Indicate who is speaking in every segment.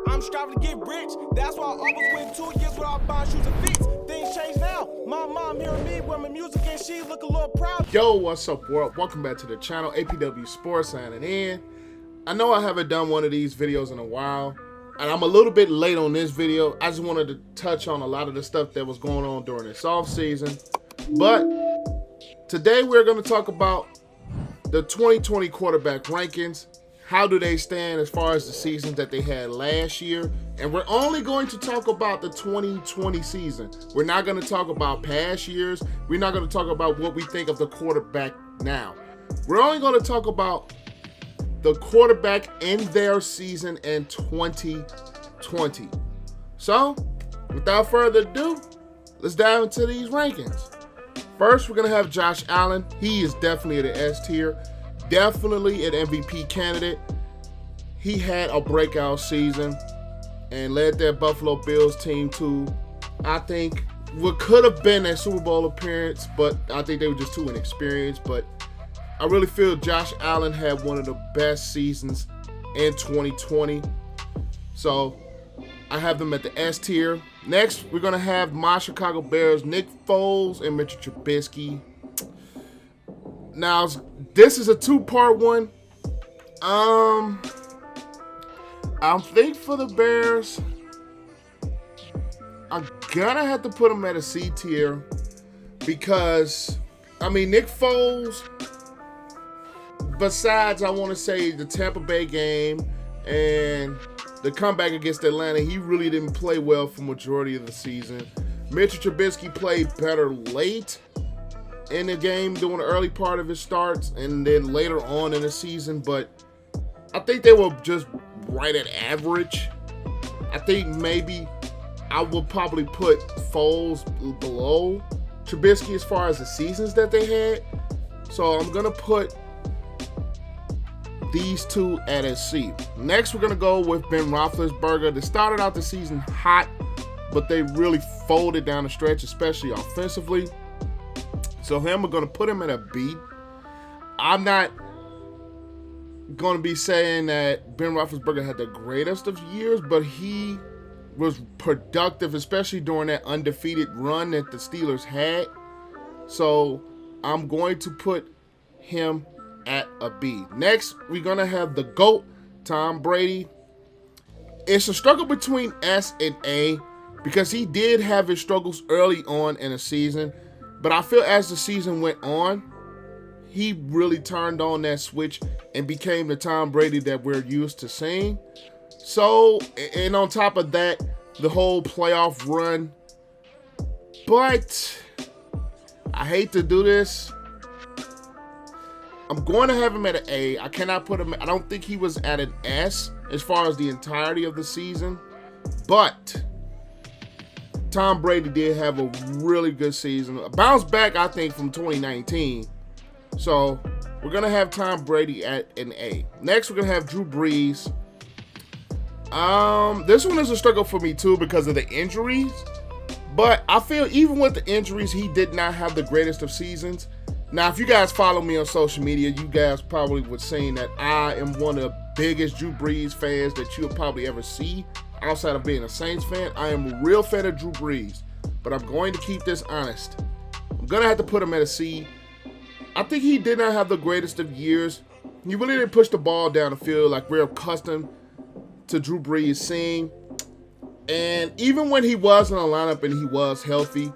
Speaker 1: I'm striving to get rich. That's why I always went 2 years without buying shoes and fits. Things change now. My mom hearing me with my music and she look a little proud.
Speaker 2: Yo, what's up, world? Welcome back to the channel. APW Sports signing in. I know I haven't done one of these videos in a while, and I'm a little bit late on this video. I just wanted to touch on a lot of the stuff that was going on during this off season. But today we're going to talk about the 2020 quarterback rankings. How do they stand as far as the seasons that they had last year? And we're only going to talk about the 2020 season. We're not going to talk about past years. We're not going to talk about what we think of the quarterback now. We're only going to talk about the quarterback in their season in 2020. So, without further ado, let's dive into these rankings. First, we're going to have Josh Allen. He is definitely the S tier. Definitely an MVP candidate. He had a breakout season and led that Buffalo Bills team to, I think, what could have been a Super Bowl appearance, but I think they were just too inexperienced. But I really feel Josh Allen had one of the best seasons in 2020. So I have them at the S tier. Next, we're going to have my Chicago Bears, Nick Foles and Mitch Trubisky. Now, this is a two-part one. I think for the Bears, I'm gonna have to put them at a C tier because, Nick Foles, besides, I want to say the Tampa Bay game and the comeback against Atlanta, he really didn't play well for majority of the season. Mitch Trubisky played better late in the game during the early part of his starts and then later on in the season, but I think they were just right at average. I think maybe I would probably put Foles below Trubisky as far as the seasons that they had. So I'm going to put these two at a C. Next, we're going to go with Ben Roethlisberger. They started out the season hot, but they really folded down the stretch, especially offensively. So I'm going to put him at a B. I'm not going to be saying that Ben Roethlisberger had the greatest of years, but he was productive, especially during that undefeated run that the Steelers had. So I'm going to put him at a B. Next, we're going to have the GOAT, Tom Brady. It's a struggle between S and A because he did have his struggles early on in the season. But I feel as the season went on, he really turned on that switch and became the Tom Brady that we're used to seeing. So, and on top of that, the whole playoff run. But I hate to do this. I'm going to have him at an A. I cannot put him, I don't think he was at an S as far as the entirety of the season. But Tom Brady did have a really good season. A bounce back, I think, from 2019. So we're going to have Tom Brady at an A. Next, we're going to have Drew Brees. This one is a struggle for me, too, because of the injuries. But I feel even with the injuries, he did not have the greatest of seasons. Now, if you guys follow me on social media, you guys probably would say that I am one of the biggest Drew Brees fans that you'll probably ever see. Outside of being a Saints fan, I am a real fan of Drew Brees, but I'm going to keep this honest. I'm going to have to put him at a C. I think he did not have the greatest of years. He really didn't push the ball down the field like we're accustomed to Drew Brees seeing. And even when he was in the lineup and he was healthy,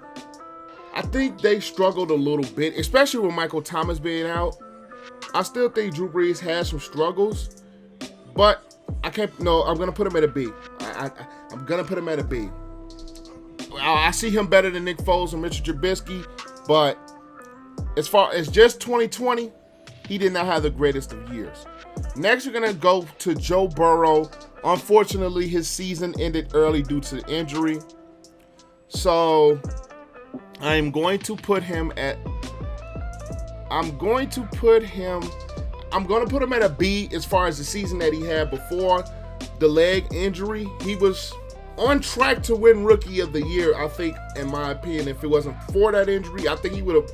Speaker 2: I think they struggled a little bit, especially with Michael Thomas being out. I still think Drew Brees has some struggles, but I'm going to put him at a B. I'm going to put him at a B. I see him better than Nick Foles and Mitch Trubisky, but as far as just 2020, he did not have the greatest of years. Next, we're going to go to Joe Burrow. Unfortunately, his season ended early due to injury. So I'm going to put him at a B as far as the season that he had before the leg injury. He was on track to win Rookie of the Year, I think, in my opinion. If it wasn't for that injury, I think he would have,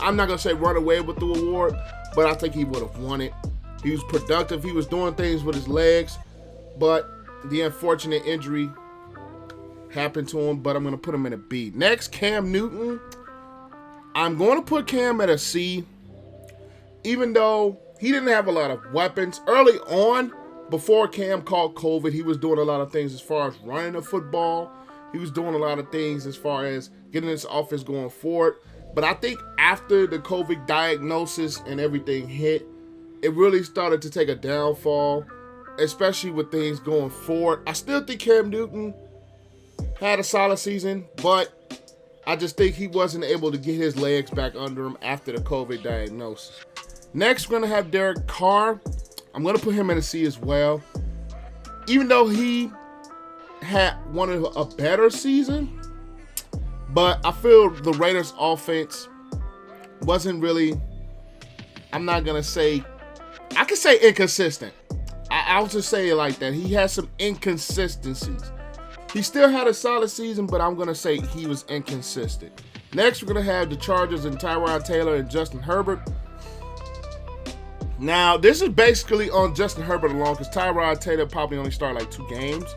Speaker 2: I'm not going to say run away with the award, but I think he would have won it. He was productive. He was doing things with his legs. But the unfortunate injury happened to him, but I'm going to put him in a B. Next, Cam Newton. I'm going to put Cam at a C, even though he didn't have a lot of weapons. Early on, before Cam caught COVID, he was doing a lot of things as far as running the football. He was doing a lot of things as far as getting his offense going forward. But I think after the COVID diagnosis and everything hit, it really started to take a downfall, especially with things going forward. I still think Cam Newton had a solid season, but I just think he wasn't able to get his legs back under him after the COVID diagnosis. Next, we're going to have Derek Carr. I'm going to put him in a C as well. Even though he had one of a better season, but I feel the Raiders offense wasn't really, I'm not going to say, I could say inconsistent. I'll just say it like that. He had some inconsistencies. He still had a solid season, but I'm going to say he was inconsistent. Next, we're going to have the Chargers and Tyron Taylor and Justin Herbert. Now, this is basically on Justin Herbert alone because Tyrod Taylor probably only started like 2 games.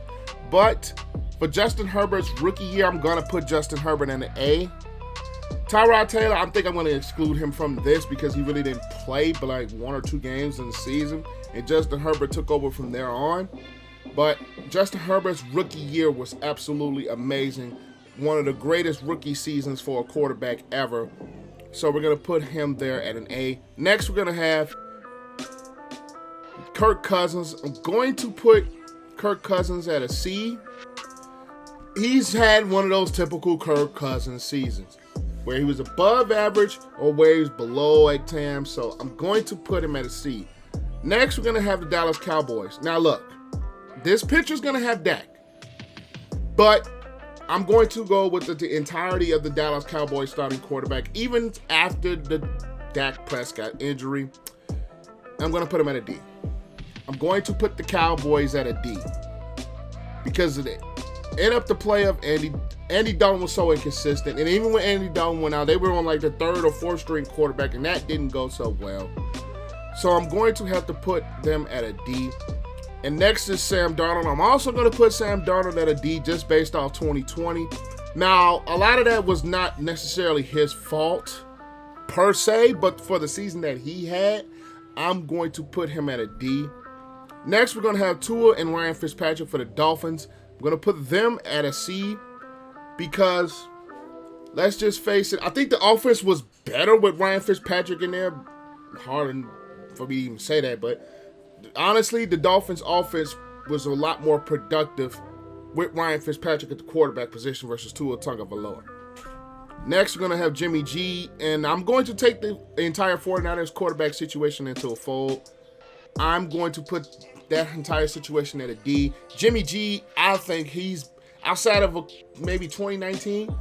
Speaker 2: But for Justin Herbert's rookie year, I'm going to put Justin Herbert in an A. Tyrod Taylor, I think I'm going to exclude him from this because he really didn't play but like 1 or 2 games in the season. And Justin Herbert took over from there on. But Justin Herbert's rookie year was absolutely amazing. One of the greatest rookie seasons for a quarterback ever. So we're going to put him there at an A. Next, we're going to have Kirk Cousins. I'm going to put Kirk Cousins at a C. He's had one of those typical Kirk Cousins seasons where he was above average or where he was below at times. So I'm going to put him at a C. Next, we're going to have the Dallas Cowboys. Now look, this picture's going to have Dak, but I'm going to go with the entirety of the Dallas Cowboys starting quarterback, even after the Dak Prescott injury. I'm going to put him at a D. I'm going to put the Cowboys at a D because of the end up the playoff. Andy Dalton was so inconsistent, and even when Andy Dalton went out, they were on like the 3rd or 4th string quarterback, and that didn't go so well. So I'm going to have to put them at a D. And next is Sam Darnold. I'm also going to put Sam Darnold at a D just based off 2020. Now, a lot of that was not necessarily his fault per se, but for the season that he had, I'm going to put him at a D. Next, we're going to have Tua and Ryan Fitzpatrick for the Dolphins. I'm going to put them at a C because, let's just face it, I think the offense was better with Ryan Fitzpatrick in there. Hard for me to even say that, but honestly, the Dolphins' offense was a lot more productive with Ryan Fitzpatrick at the quarterback position versus Tua Tagovailoa. Next, we're going to have Jimmy G, and I'm going to take the entire 49ers quarterback situation into a fold. I'm going to put that entire situation at a D. Jimmy G, I think he's, outside of maybe 2019,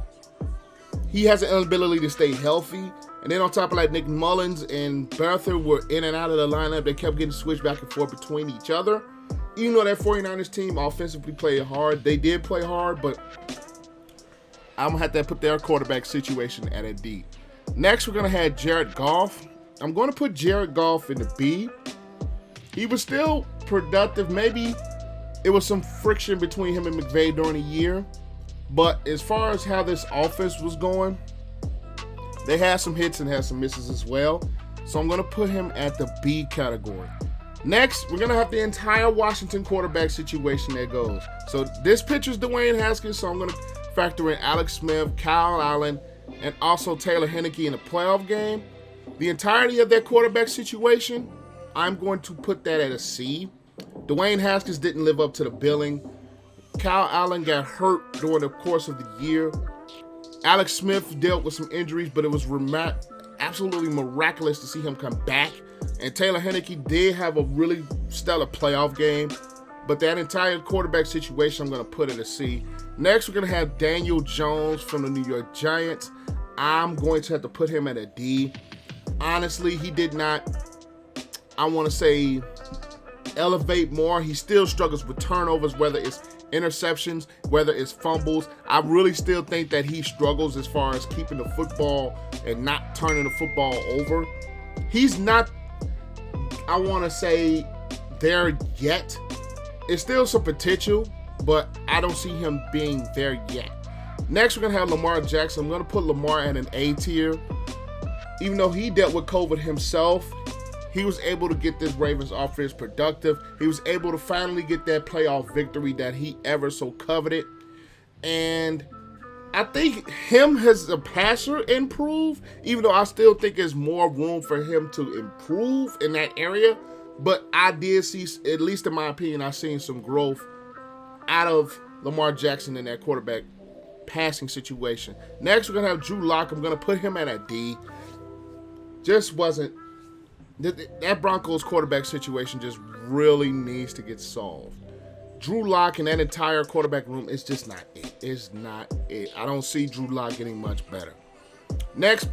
Speaker 2: he has an inability to stay healthy. And then on top of that, Nick Mullins and Bertha were in and out of the lineup. They kept getting switched back and forth between each other. Even though that 49ers team offensively played hard, they did play hard, but I'm going to have to put their quarterback situation at a D. Next, we're going to have Jared Goff. I'm going to put Jared Goff in the B. He was still productive. Maybe it was some friction between him and McVay during the year. But as far as how this offense was going, they had some hits and had some misses as well. So I'm going to put him at the B category. Next, we're going to have the entire Washington quarterback situation that goes. So this picture's Dwayne Haskins, so I'm going to factor in Alex Smith, Kyle Allen, and also Taylor Heinicke in the playoff game. The entirety of that quarterback situation, I'm going to put that at a C. Dwayne Haskins didn't live up to the billing. Kyle Allen got hurt during the course of the year. Alex Smith dealt with some injuries, but it was absolutely miraculous to see him come back. And Taylor Heinicke did have a really stellar playoff game, but that entire quarterback situation I'm going to put at a C. Next, we're going to have Daniel Jones from the New York Giants. I'm going to have to put him at a D. Honestly, he did not, I want to say, elevate more. He still struggles with turnovers, whether it's interceptions, whether it's fumbles. I really still think that he struggles as far as keeping the football and not turning the football over. He's not, I want to say, there yet, it's still some potential, but I don't see him being there yet. Next, we're going to have Lamar Jackson. I'm going to put Lamar at an A tier. Even though he dealt with COVID himself, he was able to get this Ravens offense productive. He was able to finally get that playoff victory that he ever so coveted. And I think him as a passer improved, even though I still think there's more room for him to improve in that area. But I did see, at least in my opinion, I've seen some growth out of Lamar Jackson in that quarterback passing situation. Next, we're going to have Drew Lock. I'm going to put him at a D. Just wasn't, that Broncos quarterback situation just really needs to get solved. Drew Lock and that entire quarterback room is just not it. It's not it. I don't see Drew Lock getting much better. Next,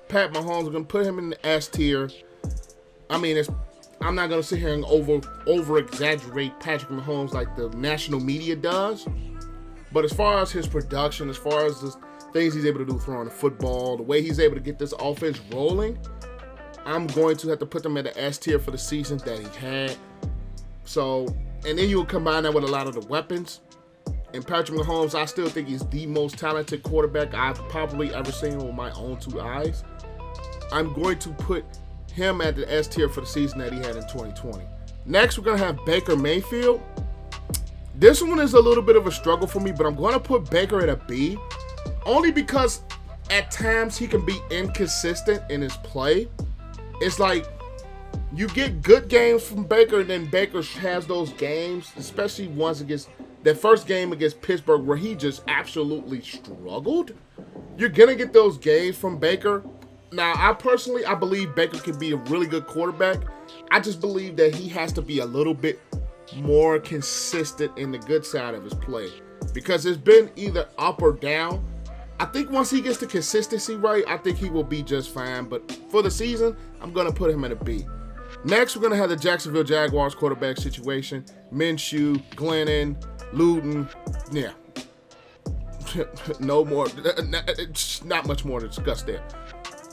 Speaker 2: Pat Mahomes. I'm going to put him in the S tier. I mean, I'm not going to sit here and over-exaggerate Patrick Mahomes like the national media does. But as far as his production, as far as the things he's able to do throwing the football, the way he's able to get this offense rolling, I'm going to have to put them in the S tier for the seasons that he had. So, and then you'll combine that with a lot of the weapons. And Patrick Mahomes, I still think he's the most talented quarterback I've probably ever seen with my own two eyes. I'm going to put him at the S tier for the season that he had in 2020. Next, we're going to have Baker Mayfield. This one is a little bit of a struggle for me, but I'm going to put Baker at a B. Only because at times he can be inconsistent in his play. It's like you get good games from Baker, and then Baker has those games, especially once against that first game against Pittsburgh where he just absolutely struggled. You're going to get those games from Baker. Now, I believe Baker can be a really good quarterback. I just believe that he has to be a little bit more consistent in the good side of his play, because it's been either up or down. I think once he gets the consistency right, I think he will be just fine. But for the season, I'm going to put him at a B. Next, we're going to have the Jacksonville Jaguars quarterback situation. Minshew, Glennon, Luton. Yeah. No more. Not much more to discuss there.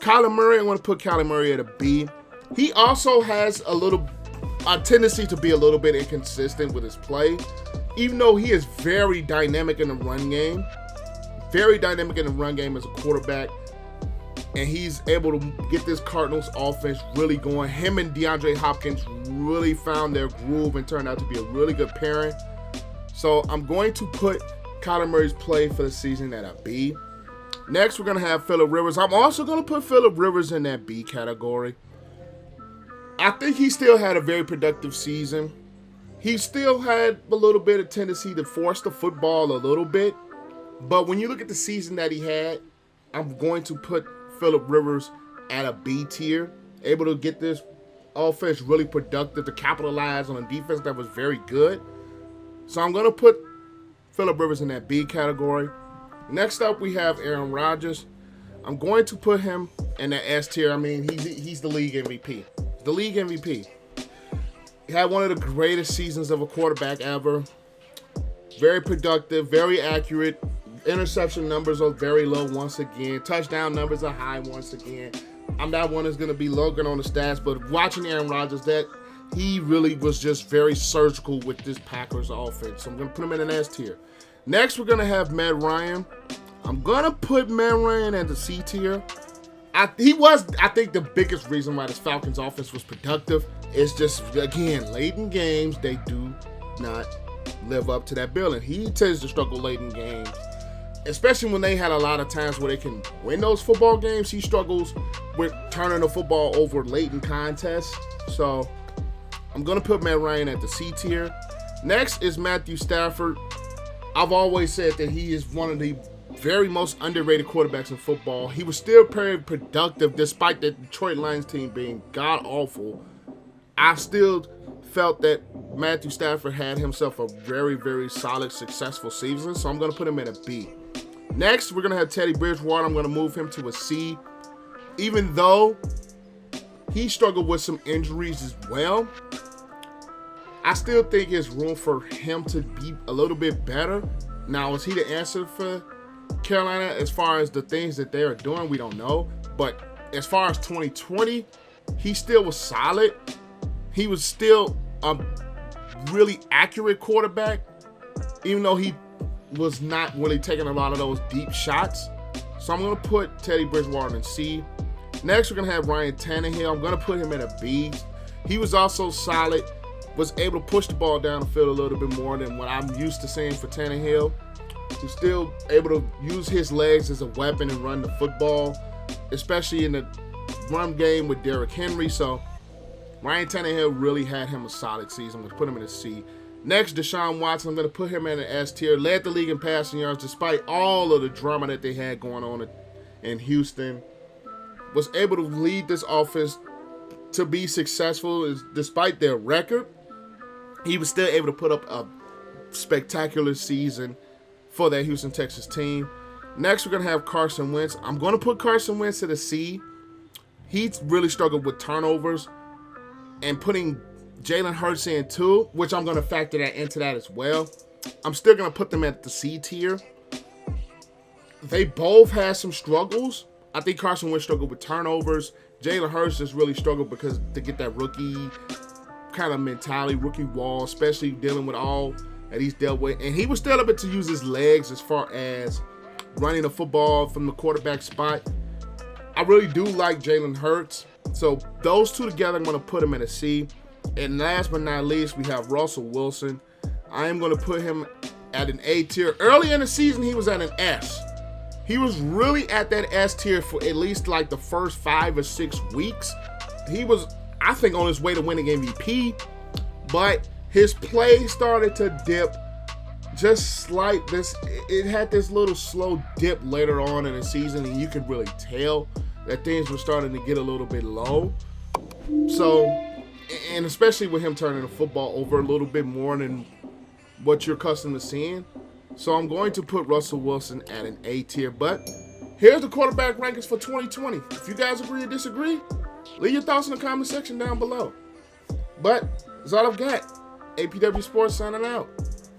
Speaker 2: Kyler Murray, I want to put Kyler Murray at a B. He also has a tendency to be a little bit inconsistent with his play, even though he is very dynamic in the run game. Very dynamic in the run game as a quarterback. And he's able to get this Cardinals offense really going. Him and DeAndre Hopkins really found their groove and turned out to be a really good pairing. So I'm going to put Kyler Murray's play for the season at a B. Next, we're going to have Phillip Rivers. I'm also going to put Phillip Rivers in that B category. I think he still had a very productive season. He still had a little bit of tendency to force the football a little bit. But when you look at the season that he had, I'm going to put Phillip Rivers at a B tier. Able to get this offense really productive, to capitalize on a defense that was very good. So I'm going to put Phillip Rivers in that B category. Next up, we have Aaron Rodgers. I'm going to put him in the S tier. I mean, he's the league MVP. The league MVP. He had one of the greatest seasons of a quarterback ever. Very productive, very accurate. Interception numbers are very low once again. Touchdown numbers are high once again. I'm not one that's going to be looking on the stats, but watching Aaron Rodgers, that he really was just very surgical with this Packers offense. So I'm going to put him in an S tier. Next, we're going to have Matt Ryan. I'm going to put Matt Ryan at the C tier. I think the biggest reason why this Falcons offense was productive is just, again, late in games, they do not live up to that billing. He tends to struggle late in games, especially when they had a lot of times where they can win those football games. He struggles with turning the football over late in contests. So I'm going to put Matt Ryan at the C tier. Next is Matthew Stafford. I've always said that he is one of the very most underrated quarterbacks in football. He was still very productive despite the Detroit Lions team being god-awful. I still felt that Matthew Stafford had himself a very, very solid, successful season, so I'm going to put him at a B. Next, we're going to have Teddy Bridgewater. I'm going to move him to a C. Even though he struggled with some injuries as well, I still think there's room for him to be a little bit better. Now, is he the answer for Carolina as far as the things that they are doing? We don't know. But as far as 2020, he still was solid. He was still a really accurate quarterback, even though he was not really taking a lot of those deep shots. So I'm going to put Teddy Bridgewater in C. Next, we're going to have Ryan Tannehill. I'm going to put him at a B. He was also solid, was able to push the ball down the field a little bit more than what I'm used to seeing for Tannehill. He's still able to use his legs as a weapon and run the football, especially in the run game with Derrick Henry. So Ryan Tannehill really had him a solid season. I'm going to put him in a C. Next, Deshaun Watson. I'm going to put him in an S tier. Led the league in passing yards despite all of the drama that they had going on in Houston. Was able to lead this offense to be successful despite their record. He was still able to put up a spectacular season for that Houston Texans team. Next, we're going to have Carson Wentz. I'm going to put Carson Wentz at a C. He's really struggled with turnovers, and putting Jalen Hurts in too, which I'm going to factor that into that as well. I'm still going to put them at the C tier. They both had some struggles. I think Carson Wentz struggled with turnovers. Jalen Hurts just really struggled because to get that rookie kind of mentality, rookie wall, especially dealing with all that he's dealt with. And he was still able to use his legs as far as running the football from the quarterback spot. I really do like Jalen Hurts. So those two together, I'm going to put him at a C. And last but not least, we have Russell Wilson. I am going to put him at an A tier. Early in the season, he was at an S. He was really at that S tier for at least like the first 5 or 6 weeks. He was, I think, on his way to winning MVP, but his play started to dip just slight. It had this little slow dip later on in the season, and you could really tell that things were starting to get a little bit low. So, and especially with him turning the football over a little bit more than what you're accustomed to seeing. So I'm going to put Russell Wilson at an A tier. But here's the quarterback rankings for 2020. If you guys agree or disagree, leave your thoughts in the comment section down below. But that's all I've got. APW Sports signing out.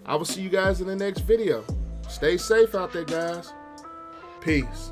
Speaker 2: I will see you guys in the next video. Stay safe out there, guys. Peace.